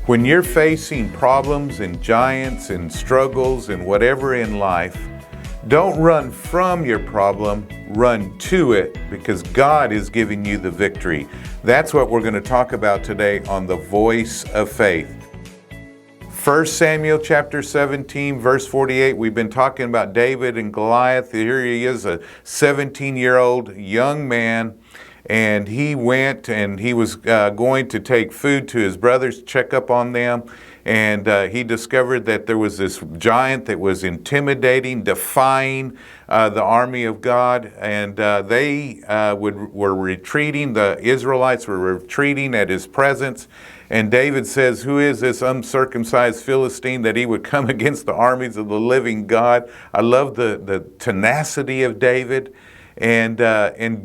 When you're facing problems and giants and struggles and whatever in life, don't run from your problem, run to it, because God is giving you the victory. That's what we're going to talk about today on the Voice of Faith. 1 Samuel chapter 17, verse 48, we've been talking about David and Goliath. Here he is, a 17-year-old young man, and he went and he was going to take food to his brothers, check up on them, and he discovered that there was this giant that was intimidating, defying the army of God, and they were retreating. The Israelites were retreating at his presence. And David says, who is this uncircumcised Philistine that he would come against the armies of the living God? I love the tenacity of David. And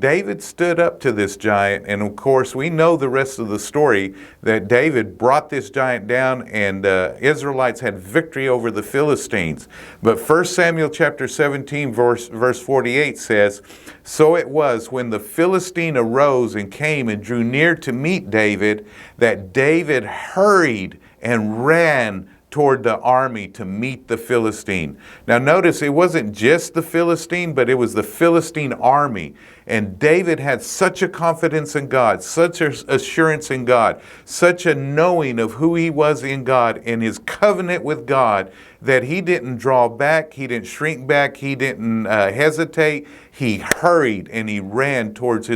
David stood up to this giant. And of course, we know the rest of the story, that David brought this giant down and the Israelites had victory over the Philistines. But 1 Samuel chapter 17, verse 48 says, so it was when the Philistine arose and came and drew near to meet David, that David hurried and ran toward the army to meet the Philistine. Now notice, it wasn't just the Philistine, but it was the Philistine army. And David had such a confidence in God, such an assurance in God, such a knowing of who he was in God and his covenant with God, that he didn't draw back, he didn't shrink back, he didn't hesitate. He hurried and he ran towards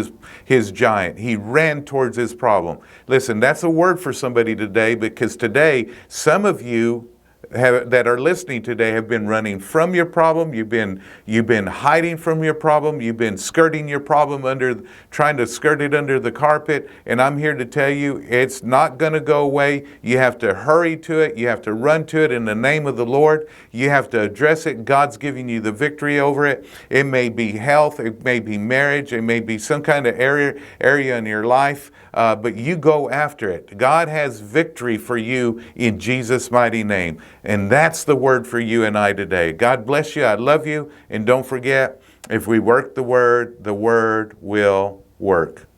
his giant. He ran towards his problem. Listen, that's a word for somebody today, because today, some of you that are listening today have been running from your problem. You've been hiding from your problem. You've been skirting your problem trying to skirt it under the carpet. And I'm here to tell you, it's not going to go away. You have to hurry to it. You have to run to it in the name of the Lord. You have to address it. God's giving you the victory over it. It may be health. It may be marriage. It may be some kind of area in your life. But you go after it. God has victory for you in Jesus' mighty name. And that's the word for you and I today. God bless you. I love you. And don't forget, if we work the word will work.